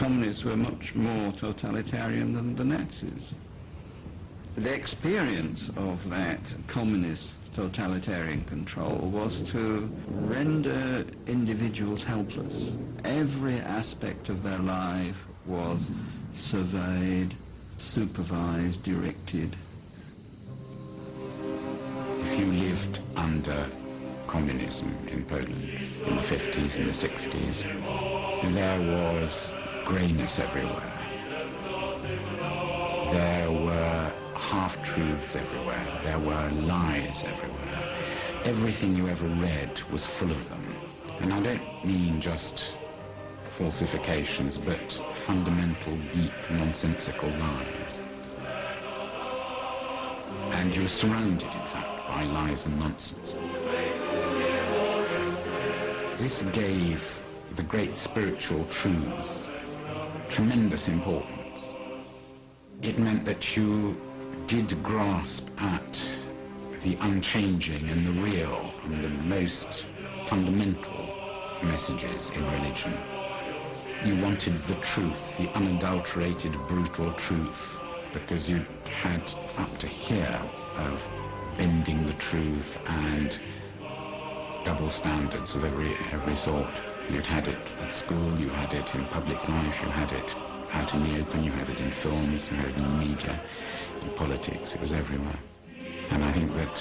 communists were much more totalitarian than the Nazis. The experience of that communist totalitarian control was to render individuals helpless. Every aspect of their life was surveyed, supervised, directed. If you lived under communism in Poland in the 50s and the 60s, there was greyness everywhere. There were half-truths everywhere. There were lies everywhere. Everything you ever read was full of them. And I don't mean just falsifications, but fundamental, deep, nonsensical lies. And you were surrounded, in fact, by lies and nonsense. This gave the great spiritual truths tremendous importance. It meant that you did grasp at the unchanging and the real and the most fundamental messages in religion. You wanted the truth, the unadulterated, brutal truth, because you had up to here of bending the truth and double standards of every sort. You'd had it at school, you had it in public life, you had it out in the open, you had it in films, you had it in the media, in politics, it was everywhere. And I think that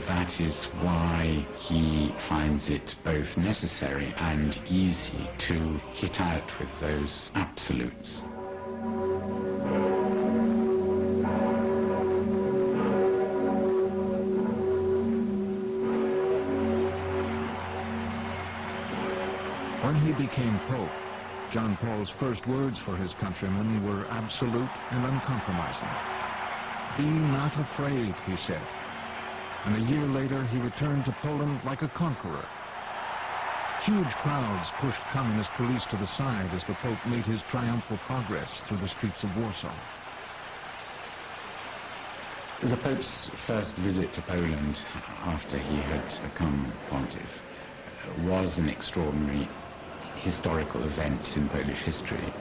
that is why he finds it both necessary and easy to hit out with those absolutes. When he became Pope, John Paul's first words for his countrymen were absolute and uncompromising. "Be not afraid," he said. And a year later, he returned to Poland like a conqueror. Huge crowds pushed communist police to the side as the Pope made his triumphal progress through the streets of Warsaw. The Pope's first visit to Poland after he had become pontiff was an extraordinary historical event in Polish history.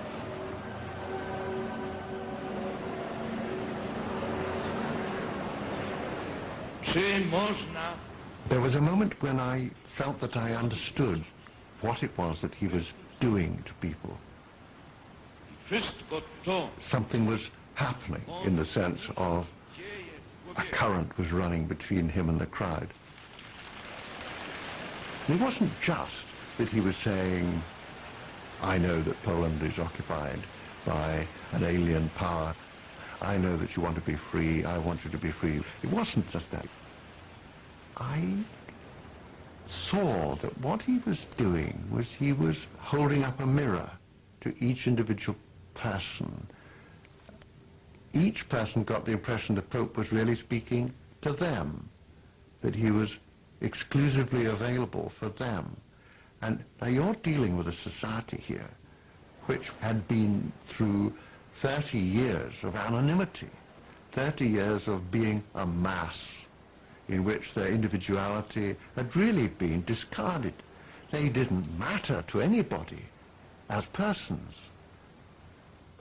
There was a moment when I felt that I understood what it was that he was doing to people. Something was happening in the sense of a current was running between him and the crowd. And it wasn't just that he was saying, "I know that Poland is occupied by an alien power. I know that you want to be free. I want you to be free." It wasn't just that. I saw that what he was doing was he was holding up a mirror to each individual person. Each person got the impression the Pope was really speaking to them, that he was exclusively available for them. And now you're dealing with a society here which had been through 30 years of anonymity, 30 years of being a mass in which their individuality had really been discarded. They didn't matter to anybody as persons.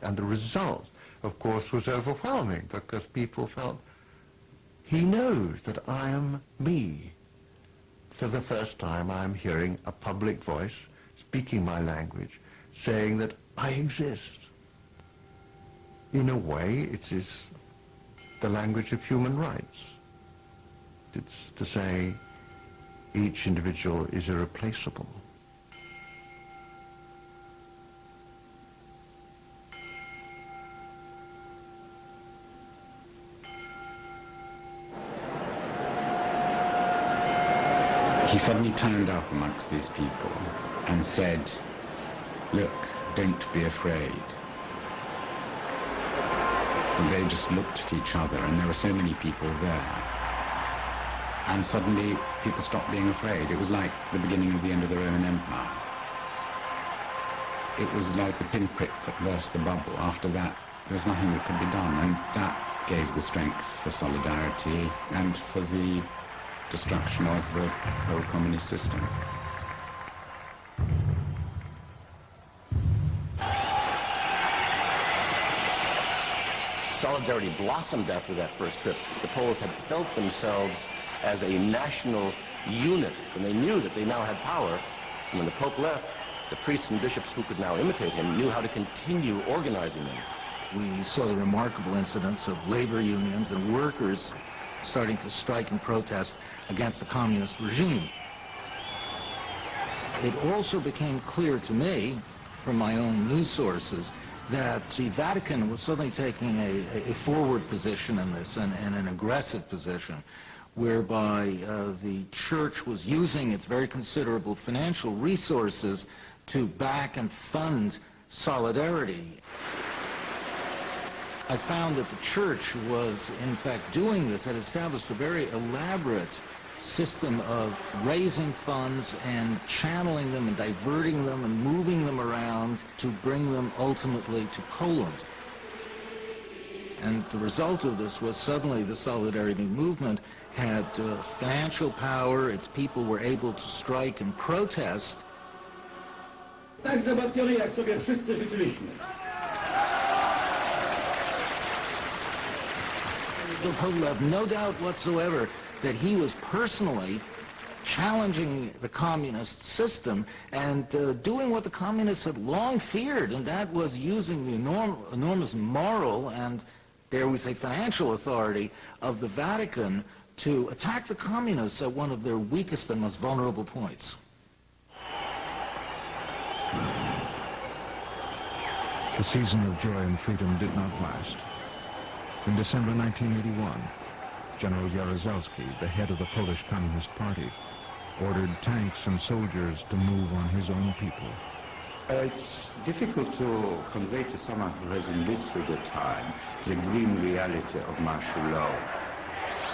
And the result, of course, was overwhelming because people felt, he knows that I am me. For the first time, I'm hearing a public voice speaking my language, saying that I exist. In a way, it is the language of human rights. It's to say each individual is irreplaceable. He suddenly turned up amongst these people and said, "Look, don't be afraid." And they just looked at each other, and there were so many people there. And suddenly, people stopped being afraid. It was like the beginning of the end of the Roman Empire. It was like the pinprick that burst the bubble. After that, there was nothing that could be done, and that gave the strength for solidarity and for the destruction of the whole communist system. Solidarity blossomed after that first trip. The Poles had felt themselves as a national unit, and they knew that they now had power. And when the Pope left, the priests and bishops who could now imitate him knew how to continue organizing them. We saw the remarkable incidents of labor unions and workers starting to strike and protest against the communist regime. It also became clear to me, from my own news sources, that the Vatican was suddenly taking a forward position in this, and an aggressive position, whereby the Church was using its very considerable financial resources to back and fund solidarity. I found that the Church was, in fact, doing this, had established a very elaborate system of raising funds and channeling them and diverting them and moving them around to bring them ultimately to Poland. And the result of this was suddenly the Solidarity movement had financial power, its people were able to strike and protest. Tak załatwiony, jak sobie wszyscy życzyliśmy. The Pope left no doubt whatsoever that he was personally challenging the communist system and doing what the communists had long feared, and that was using the enormous moral and, dare we say, financial authority of the Vatican to attack the communists at one of their weakest and most vulnerable points. The season of joy and freedom did not last. In December 1981, General Jaruzelski, the head of the Polish Communist Party, ordered tanks and soldiers to move on his own people. It's difficult to convey to someone who hasn't lived through the time the grim reality of martial law.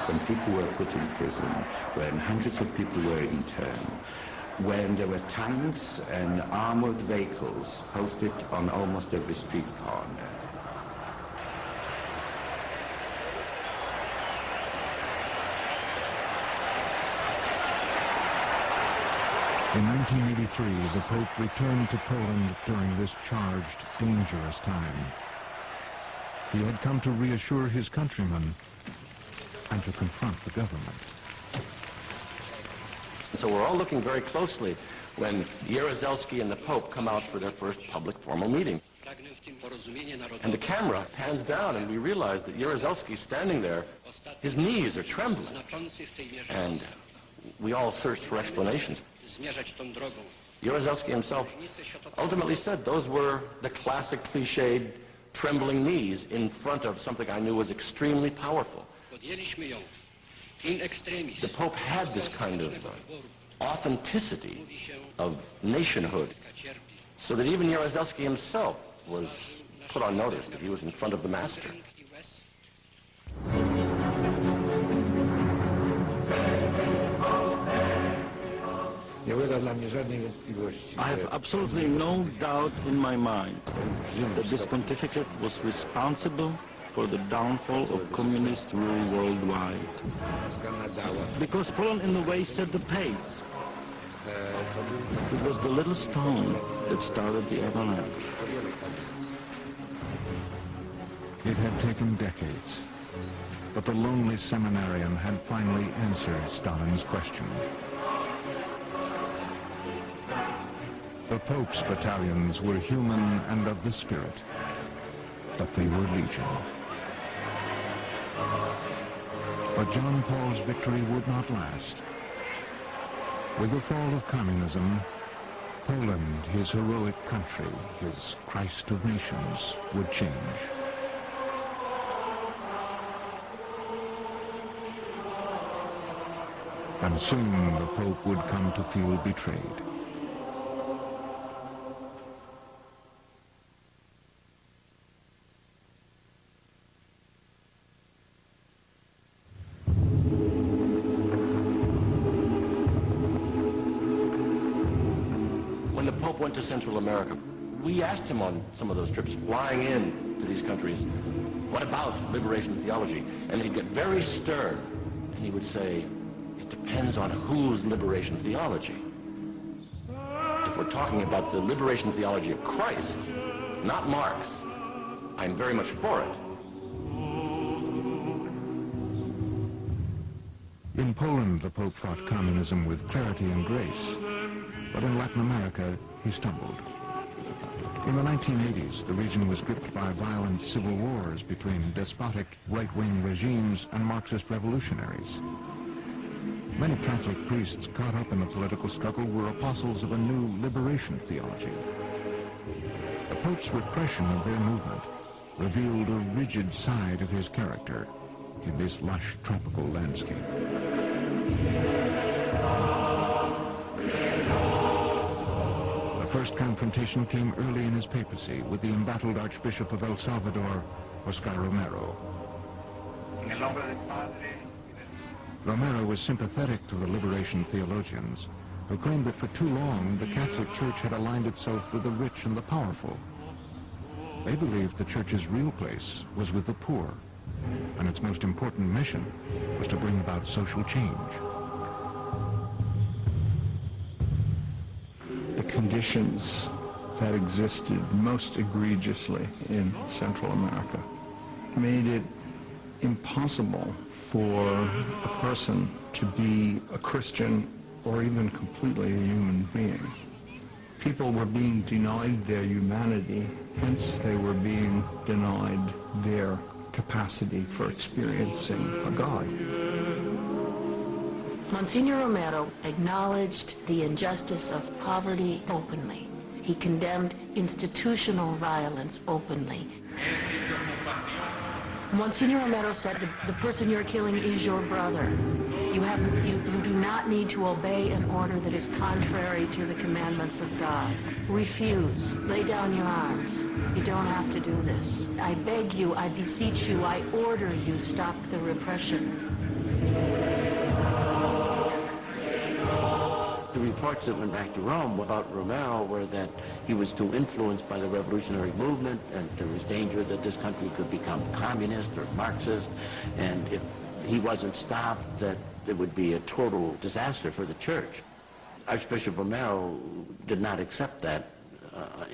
When people were put in prison, when hundreds of people were interned, when there were tanks and armored vehicles posted on almost every street corner. In 1983, the Pope returned to Poland during this charged, dangerous time. He had come to reassure his countrymen and to confront the government. So we're all looking very closely when Jaruzelski and the Pope come out for their first public formal meeting. And the camera pans down and we realize that Jaruzelski's standing there, his knees are trembling. And we all searched for explanations. Jaruzelski himself ultimately said those were the classic cliched trembling knees in front of something I knew was extremely powerful. The Pope had this kind of authenticity of nationhood, so that even Jaruzelski himself was put on notice that he was in front of the master. I have absolutely no doubt in my mind that this pontificate was responsible for the downfall of communist rule worldwide. Because Poland in a way set the pace. It was the little stone that started the avalanche. It had taken decades, but the lonely seminarian had finally answered Stalin's question. The Pope's battalions were human and of the spirit, but they were legion. But John Paul's victory would not last. With the fall of communism, Poland, his heroic country, his Christ of nations, would change. And soon the Pope would come to feel betrayed. When the Pope went to Central America, we asked him on some of those trips, flying in to these countries, what about liberation theology? And he'd get very stern, and he would say, it depends on whose liberation theology. If we're talking about the liberation theology of Christ, not Marx, I'm very much for it. In Poland, the Pope fought communism with clarity and grace, but in Latin America, he stumbled. In the 1980s, the region was gripped by violent civil wars between despotic right-wing regimes and Marxist revolutionaries. Many Catholic priests caught up in the political struggle were apostles of a new liberation theology. The Pope's repression of their movement revealed a rigid side of his character in this lush tropical landscape. The first confrontation came early in his papacy with the embattled Archbishop of El Salvador, Oscar Romero. Romero was sympathetic to the liberation theologians, who claimed that for too long the Catholic Church had aligned itself with the rich and the powerful. They believed the Church's real place was with the poor, and its most important mission was to bring about social change. The conditions that existed most egregiously in Central America made it impossible for a person to be a Christian or even completely a human being. People were being denied their humanity, hence they were being denied their capacity for experiencing a God. Monsignor Romero acknowledged the injustice of poverty openly. He condemned institutional violence openly. Monsignor Romero said, the person you're killing is your brother. You do not need to obey an order that is contrary to the commandments of God. Refuse. Lay down your arms. You don't have to do this. I beg you, I beseech you, I order you, stop the repression. The reports that went back to Rome about Romero were that he was too influenced by the revolutionary movement, and there was danger that this country could become communist or Marxist, and if he wasn't stopped, that it would be a total disaster for the church. Archbishop Romero did not accept that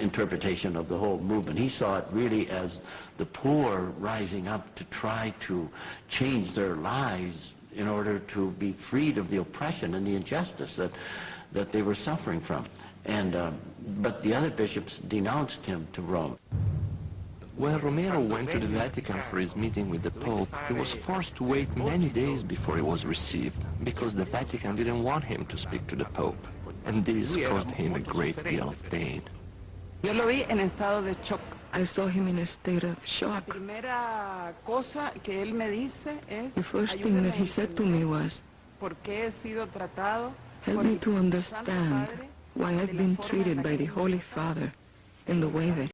interpretation of the whole movement. He saw it really as the poor rising up to try to change their lives in order to be freed of the oppression and the injustice that they were suffering from. But the other bishops denounced him to Rome. When Romero went to the Vatican for his meeting with the Pope, he was forced to wait many days before he was received, because the Vatican didn't want him to speak to the Pope, and this caused him a great deal of pain. Yo lo vi en estado de shock. I saw him in a state of shock. The first thing that he said to me was, help me to understand why I've been treated by the Holy Father in the way that